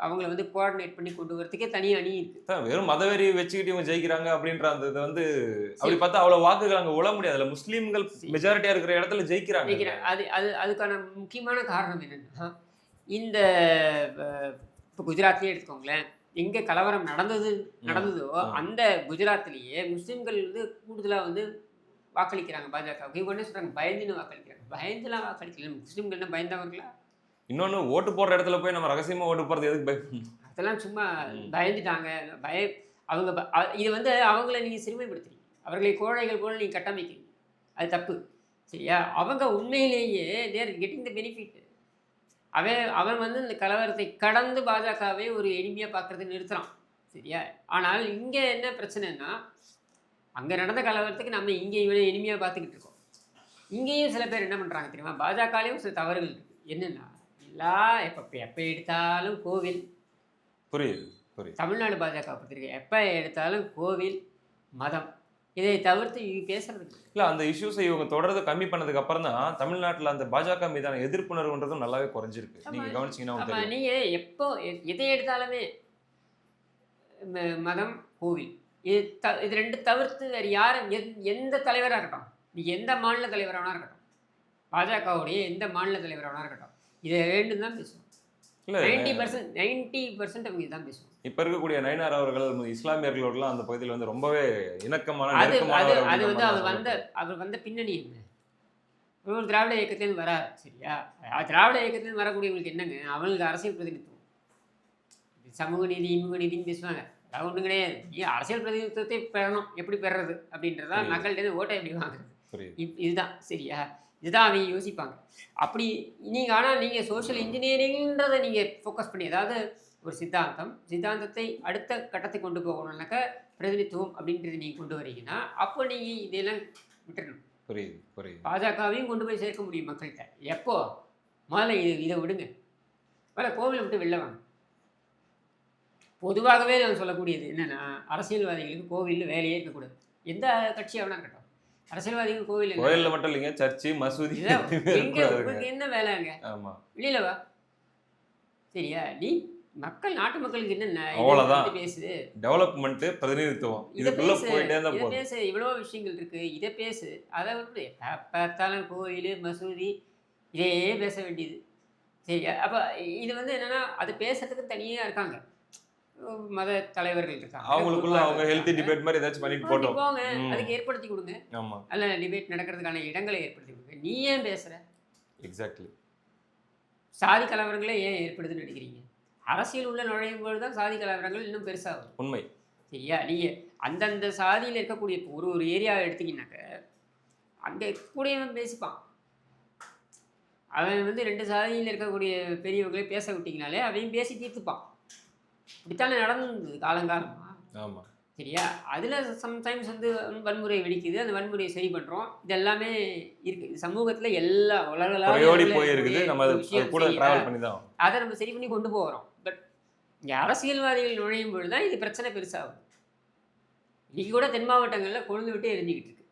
அவங்கள வந்து கோஆர்டினேட் பண்ணி கொண்டு வரதுக்கே தனி அணி இருக்கு. வெறும் மதவெறி வச்சுக்கிட்டு இவங்க ஜெயிக்கிறாங்க அப்படின்ற அந்த இதை வந்து அப்படி பார்த்தா அவ்வளோ வாக்குகள் அங்கே உழ முடியாது. அதில் முஸ்லீம்கள் மெஜாரிட்டியாக இருக்கிற இடத்துல ஜெயிக்கிறாங்க. அதுக்கான முக்கியமான காரணம் என்னன்னா, இந்த இப்போ குஜராத்லேயே எடுத்துக்கோங்களேன், எங்கே கலவரம் நடந்ததோ அந்த குஜராத்லேயே முஸ்லீம்கள் வந்து கூடுதலாக வந்து வாக்களிக்கிறாங்க பாஜகவுக்கு. இவங்க என்ன சொல்கிறாங்க, பயந்துன்னு வாக்களிக்கிறாங்க. பயந்துலாம் வாக்களிக்கல, முஸ்லீம்கள் என்ன பயந்தவர்களா? இன்னொன்று, ஓட்டு போடுற இடத்துல போய் நம்ம ரகசியமாக ஓட்டு போடுறது எதுக்கு பயப்படணும்? அதெல்லாம் சும்மா பயந்துட்டாங்க. அவங்க இது வந்து அவங்கள நீங்கள் சிறுமைப்படுத்துறீங்க, அவர்களை கோழைகள் போல நீங்கள் கட்டமைக்கிறீங்க, அது தப்பு. சரியா? அவங்க உண்மையிலேயே தேர் கெட்டிங் த பெனிஃபிட். அவன் வந்து இந்த கலவரத்தை கடந்து பாஜகவே ஒரு எளிமையாக பார்க்குறது நிறுத்துறான். சரியா? ஆனால் இங்கே என்ன பிரச்சனைன்னா, அங்கே நடந்த கலவரத்துக்கு நம்ம இங்கே இவ்வளோ இனிமையாக பார்த்துக்கிட்டு இருக்கோம். இங்கேயும் சில பேர் என்ன பண்ணுறாங்க தெரியுமா? பாஜகலையும் சில தவறுகள் இருக்குது. என்னென்னா, எப்போ எடுத்தாலும் கோவில். புரியுது புரியுது. தமிழ்நாடு பாஜக பொறுத்திருக்கு எப்போ எடுத்தாலும் கோவில், மதம், இதை தவிர்த்து இவங்க பேசுறது இல்லை. அந்த இஷ்யூஸை இவங்க தொடர்ந்து கம்மி பண்ணதுக்கு அப்புறம் தான் தமிழ்நாட்டில் அந்த பாஜக மீதான எதிர்ப்புணர்வுன்றதும் நல்லாவே குறைஞ்சிருக்கு. நீங்கள் கவனிச்சிங்கன்னா நீங்கள் எப்போ எதை எடுத்தாலுமே மதம், கோவில், இது ரெண்டு தவிர்த்து வேறு யாரும் எந்த தலைவராக இருக்கட்டும், நீங்கள் எந்த மாநில தலைவராக இருக்கட்டும், பாஜகவுடைய எந்த மாநில தலைவராக இருக்கட்டும், இதை ரெண்டும் தான் பேசுவோம். 90% அவங்க இதுதான் பேசுவோம். இப்போ இருக்கக்கூடிய நயினார் அவர்கள் இஸ்லாமியர்களோடலாம் அந்த பகுதியில் வந்து ரொம்பவே இணக்கமான அது வந்து அவர் வந்த பின்னணி என்ன? ஒரு திராவிட இயக்கத்திலேருந்து வராரு. சரியா? திராவிட இயக்கத்திலேருந்து வரக்கூடியவங்களுக்கு என்னங்க, அவங்களுக்கு அரசியல் பிரதிநிதித்துவம், சமூக நீதி, இன்முக நீதினு பேசுவாங்க. அது ஒன்றும் கிடையாது. அரசியல் பிரதிநிதித்துவத்தை பெறணும், எப்படி பெறுறது அப்படின்றதா மக்கள்கிட்ட ஓட்டை எப்படி வாங்குறது, இதுதான். சரியா? இதுதான் அவங்க யோசிப்பாங்க. அப்படி நீங்கள் ஆனால் நீங்கள் சோஷியல் இன்ஜினியரிங்ன்றதை நீங்கள் ஃபோக்கஸ் பண்ணி, அதாவது ஒரு சித்தாந்தத்தை அடுத்த கட்டத்தை கொண்டு போகணும்னாக்கா பிரதிநிதித்துவம் அப்படின்றது நீங்கள் கொண்டு வரீங்கன்னா, அப்போ நீங்கள் இதெல்லாம் விட்டுறணும். புரியுது. பாஜகவையும் கொண்டு போய் சேர்க்க முடியும் மக்கள்கிட்ட. எப்போ? முதல்ல இதை விடுங்க, முதல்ல கோவிலை விட்டு வெளில வாங்க. பொதுவாகவே நான் சொல்லக்கூடியது என்னென்னா, அரசியல்வாதிகளுக்கு கோவிலில் வேலையே இருக்கக்கூடாது. எந்த கட்சியாக வேணா இருக்கட்டும், அரசியல்வாதிகள் கோவிலில் மட்டும் இல்லைங்க, சர்ச்சு, மசூதி, உங்களுக்கு என்ன வேலைங்க? வெளியில வா. சரியா? நீ நாட்டு மக்களுக்கு என்ன அவ்வளவுதான் பேசு, டெவலப்மெண்ட், பிரதிநிதித்துவம், இதுக்குள்ள போயிட்டே தான் போகுது. பேசு, இவ்வளோ விஷயங்கள் இருக்கு, இதை பேசு. அதை விட்டு பார்த்தாலும் கோயில், மசூதி, இதே பேச வேண்டியது. சரியா? அப்போ இது வந்து என்னன்னா, அது பேசுறதுக்கு தனியாக இருக்காங்க, மத தலைவர்கள் இருக்காங்க. அவங்களுக்குள்ள அவங்க ஹெல்த்தி டிபேட் மாதிரி ஏதாச்சும் பண்ணிட்டு போங்க, அதுக்கு ஏற்படுத்தி கொடுங்க. ஆமா, அல்ல டிபேட் நடக்கிறதுக்கான இடங்களை ஏற்படுத்தி கொடுங்க. நீ ஏன் பேசுற? எக்ஸாக்ட்லி. சாதி கலவரங்களே ஏன் ஏற்படுதுன்னு நினைக்கிறீங்க? அரசியல் உள்ள நுழையும் போது தான் சாதி கலவரங்கள் இன்னும் பெருசாகும். உண்மை. சரியா? நீங்கள் அந்தந்த சாதியில் இருக்கக்கூடிய ஒரு ஏரியாவை எடுத்தீங்கன்னாக்க, அங்கே கூடியவன் பேசிப்பான். அவன் வந்து 2 சாதியில் இருக்கக்கூடிய பெரியவர்களே பேச விட்டீங்கனாலே அவையும் பேசி தீர்த்துப்பான். இப்படித்தானே நடந்தது காலங்காலமா. ஆமாம். சரியா? அதில் சம்டைம்ஸ் வந்து வன்முறை வெடிக்குது, அந்த வன்முறையை சரி பண்ணுறோம். இது எல்லாமே இருக்குது சமூகத்தில், எல்லா உலகளாவிய போயிருக்குது. நம்ம கூட டிராவல் பண்ணி தான் அதை நம்ம சரி பண்ணி கொண்டு போகிறோம். பட் இங்கே அரசியல்வாதிகள் நுழையும் பொழுது தான் இது பிரச்சனை பெருசாகும். இன்றைக்கி கூட தென் மாவட்டங்களில் கொழுந்து விட்டு எரிஞ்சிக்கிட்டு இருக்கு.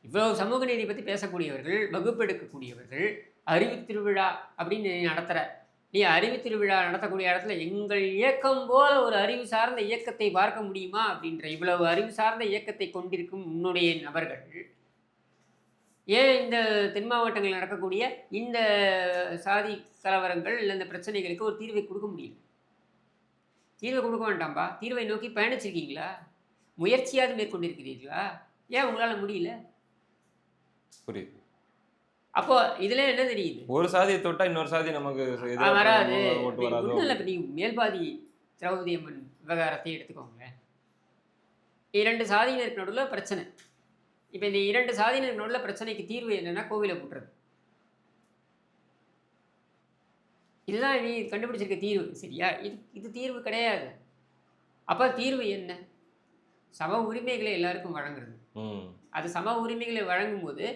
இவ்வளோ சமூக நீதி பற்றி பேசக்கூடியவர்கள், வகுப்பெடுக்கக்கூடியவர்கள், அறிவு திருவிழா அப்படின்னு நடத்துகிற நீ அறிவு திருவிழா நடத்தக்கூடிய இடத்துல எங்கள் இயக்கம் போல ஒரு அறிவு சார்ந்த இயக்கத்தை பார்க்க முடியுமா அப்படின்ற இவ்வளவு அறிவு சார்ந்த இயக்கத்தை கொண்டிருக்கும் உன்னுடைய நபர்கள் ஏன் இந்த தென் மாவட்டங்களில் நடக்கக்கூடிய இந்த சாதி கலவரங்கள் இல்லை இந்த பிரச்சனைகளுக்கு ஒரு தீர்வை கொடுக்க முடியல? தீர்வை கொடுக்க வேண்டாம்பா. தீர்வை நோக்கி பயணிச்சிருக்கீங்களா? முயற்சியாவது மேற்கொண்டிருக்கிறீர்களா? ஏன் உங்களால் முடியல? புரியுது. அப்போ இதுல என்ன தெரியுது? ஒரு சாதியை தொட்டா இன்னொரு சாதி நமக்கு வராது. நீங்க மேல்பாதி திரௌபதி அம்மன் விவகாரத்தை எடுத்துக்கோங்க. 2 சாதியினருக்கு நடுவில் பிரச்சனை. இப்போ இந்த 2 சாதியினருக்கு நடுவில் பிரச்சனைக்கு தீர்வு என்னன்னா கோவிலை போட்டுறது. இதுதான் நீ கண்டுபிடிச்சிருக்க தீர்வு. சரியா? இது தீர்வு கிடையாது. அப்போ தீர்வு என்ன? சம உரிமைகளை எல்லாருக்கும் வழங்குறது. அது சம உரிமைகளை வழங்கும் போது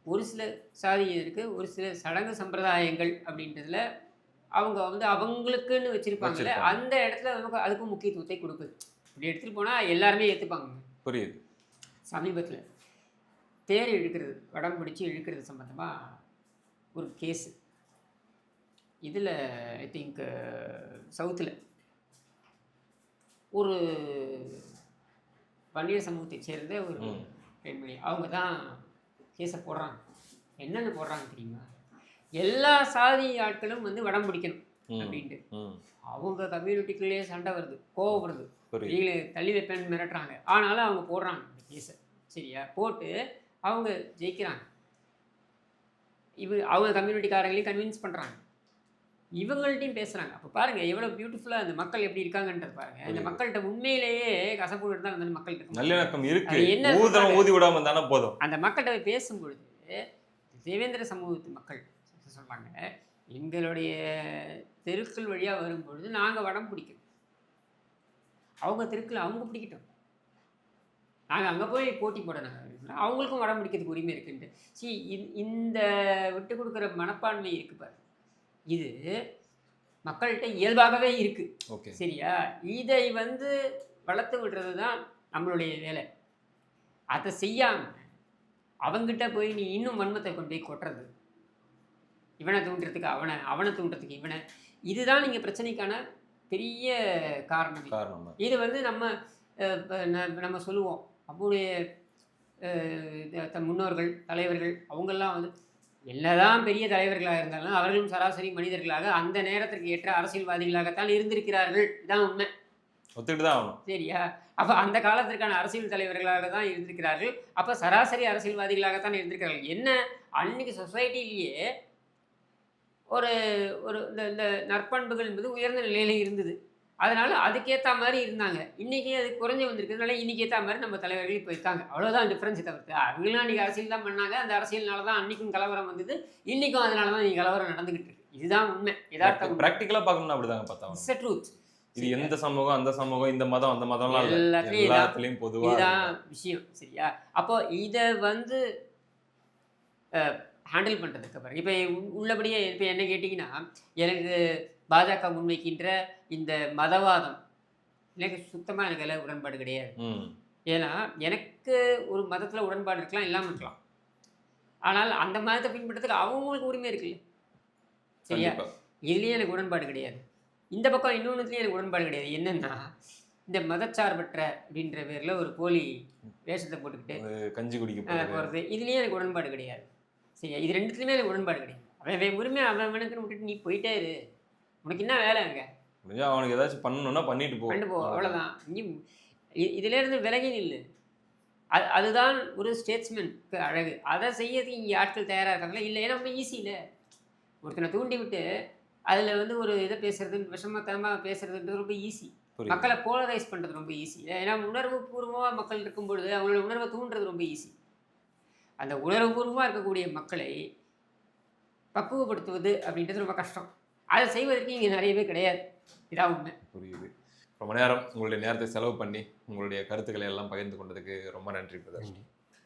ஒரு சில சாதியினருக்கு ஒரு சில சடங்கு சம்பிரதாயங்கள் அப்படின்றதுல அவங்க வந்து அவங்களுக்குன்னு வச்சிருப்பாங்கல்ல, அந்த இடத்துல நமக்கு அதுக்கும் முக்கியத்துவத்தை கொடுக்குது. இப்படி எடுத்துகிட்டு போனால் எல்லாருமே ஏற்றுப்பாங்க. புரியுது. சமீபத்தில் தேர் இழுக்கிறது, வடம் பிடிச்சி இழுக்கிறது சம்மந்தமாக ஒரு கேஸு. இதில் ஐ திங்க் சவுத்தில் ஒரு வன்னியர் சமூகத்தை சேர்ந்த ஒரு பெண்மணி அவங்க தான் கேஸை போடுறாங்க. என்னென்னு போடுறாங்க தெரியுமா? எல்லா சாதி ஆட்களும் வந்து வடம் பிடிக்கணும் அப்படின்ட்டு. அவங்க கம்யூனிட்டிக்குள்ளேயே சண்டை வருது, கோவம் வருது, நீங்களே தள்ளி வைப்பேன்னு மிரட்டுறாங்க. ஆனாலும் அவங்க போடுறாங்க இந்த கேஸை. சரியா? போட்டு அவங்க ஜெயிக்கிறாங்க. அவங்க கம்யூனிட்டிக்காரங்களையும் கன்வின்ஸ் பண்ணுறாங்க, இவங்கள்ட்டையும் பேசுகிறாங்க. அப்போ பாருங்கள் எவ்வளோ பியூட்டிஃபுல்லாக அந்த மக்கள் எப்படி இருக்காங்கன்றது பாருங்கள். இந்த மக்கள்கிட்ட உண்மையிலேயே கசப்பு தான் அந்த மக்கள் நல்லிணக்கம் இருக்கு. என்ன ஊதி விடாம தானே போதும். அந்த மக்கள்கிட்ட போய் பேசும்பொழுது தேவேந்திர சமூகத்து மக்கள் சொல்கிறாங்க, எங்களுடைய தெருக்கள் வழியாக வரும்பொழுது நாங்கள் வடம் பிடிக்கணும். அவங்க தெருக்கில் அவங்க பிடிக்கட்டும், நாங்கள் அங்கே போய் போட்டி போடணும், அவங்களுக்கும் வடம் பிடிக்கிறதுக்கு உரிமை இருக்குன்ட்டு. இந்த விட்டு கொடுக்குற மனப்பான்மை இருக்கு பாரு, இது மக்கள்கிட்ட இயல்பாகவே இருக்கு. ஓகே, சரியா? இதை வந்து வளர்த்து விடுறது தான் நம்மளுடைய வேலை. அதை செய்யாமல் அவங்ககிட்ட போய் நீ இன்னும் வன்மத்தை கொண்டு போய் கொட்டுறது, இவனை தூண்டுறதுக்கு அவனை, அவனை தூண்டுறதுக்கு இவனை, இதுதான் நீங்கள் பிரச்சனைக்கான பெரிய காரணம். இது வந்து நம்ம சொல்லுவோம், நம்முடைய முன்னோர்கள் தலைவர்கள் அவங்கெல்லாம் வந்து என்னதான் பெரிய தலைவர்களாக இருந்தாலும் அவர்களும் சராசரி மனிதர்களாக அந்த நேரத்திற்கு ஏற்ற அரசியல்வாதிகளாகத்தான் இருந்திருக்கிறார்கள். இதான் உண்மை, ஒத்துக்கிட்டு தான் ஆகணும். சரியா? அப்போ அந்த காலத்திற்கான அரசியல் தலைவர்களாக தான் இருந்திருக்கிறார்கள். அப்போ சராசரி அரசியல்வாதிகளாகத்தான் இருந்திருக்கிறார்கள். என்ன அன்னைக்கு சொசைட்டிலேயே ஒரு ஒரு இந்த நற்பண்புகள் என்பது உயர்ந்த நிலையில் இருந்தது. அதனால் அதுக்கேற்ற மாதிரி இருந்தாங்க. இன்றைக்கி அது குறைஞ்சி வந்திருக்கிறதுனால இன்றைக்கி ஏற்ற மாதிரி நம்ம தலைவர்கள் இப்போ இருக்காங்க. அவ்வளோதான் டிஃப்ரென்ஸை தவிர்த்து அவங்களும் அன்றைக்கி அரசியல் தான் பண்ணாங்க. அந்த அரசியல்னால தான் அன்றைக்கும் கலவரம் வந்தது, இன்றைக்கும் அதனால தான் இன்றைக்கி கலவரம் நடந்துக்கிட்டு இருக்கு. இதுதான் உண்மை, யதார்த்தம். ப்ராக்டிக்கலாக பார்க்கணும்னா அப்படி தாங்க பார்த்தா இட்ஸ் எ ட்ரூத். இது எந்த சமூகம் அந்த சமூகம் இந்த மதம் அந்த மதம்லாம் எல்லாத்துலேயும் பொதுவாக இதுதான் விஷயம். சரியா? அப்போ இதை வந்து ஹேண்டில் பண்ணுறதுக்கு அப்புறம் இப்போ உள்ளபடியே இப்போ என்ன கேட்டிங்கன்னா, எனக்கு பாஜக முன்வைக்கின்ற இந்த மதவாதம் எனக்கு சுத்தமாக எனக்கு எல்லாம் உடன்பாடு கிடையாது. ஏன்னா எனக்கு ஒரு மதத்தில் உடன்பாடு இருக்கலாம், இல்லாமல் இருக்கலாம். ஆனால் அந்த மதத்தை பின்பற்றதுக்கு அவங்களுக்கு உரிமை இருக்குல்ல. சரியா? இதுலேயும் எனக்கு உடன்பாடு கிடையாது. இந்த பக்கம் இன்னொன்றுத்துலேயும் எனக்கு உடன்பாடு கிடையாது. என்னென்னா, இந்த மதச்சார்பற்ற அப்படின்ற பேரில் ஒரு போலி வேஷத்தை போட்டுக்கிட்டு கஞ்சி குடிக்க போகிறது, இதுலேயும் எனக்கு உடன்பாடு கிடையாது. சரியா? இது ரெண்டுத்துலையுமே எனக்கு உடன்பாடு கிடையாது. அவன் உரிமை அவனுக்குன்னு விட்டுட்டு நீ போயிட்டே இரு, உனக்கு என்ன வேலை அங்கே, அவனுக்கு ஏதாச்சும் பண்ணணும்னா பண்ணிட்டு போ, அவ்வளோதான். நீ இதிலேருந்து விலகி நில்லு. அதுதான் ஒரு ஸ்டேட்ஸ்மேனுக்கு அழகு. அதை செய்யறதுக்கு இங்கே ஆட்கள் தயாராக இருக்காங்களா? இல்லை. ஏன்னா ரொம்ப ஈஸி இல்லை. ஒருத்தனை தூண்டி விட்டு அதில் வந்து ஒரு இதை பேசுறது, விஷமத்தனமாக பேசுறதுன்றது ரொம்ப ஈஸி. மக்களை போலரைஸ் பண்ணுறது ரொம்ப ஈஸி. ஏன்னா உணர்வு பூர்வமாக மக்கள் இருக்கும்பொழுது அவங்களோட உணர்வை தூண்டுறது ரொம்ப ஈஸி. அந்த உணர்வுபூர்வமாக இருக்கக்கூடிய மக்களை பக்குவப்படுத்துவது அப்படின்றது ரொம்ப கஷ்டம். அதை செய்வதற்கு இங்கே நிறையவே கிடையாது. இதான் உண்மை. புரியுது. ரொம்ப நேரம் உங்களுடைய நேரத்தை செலவு பண்ணி உங்களுடைய கருத்துக்களை எல்லாம் பகிர்ந்து கொண்டதுக்கு ரொம்ப நன்றி.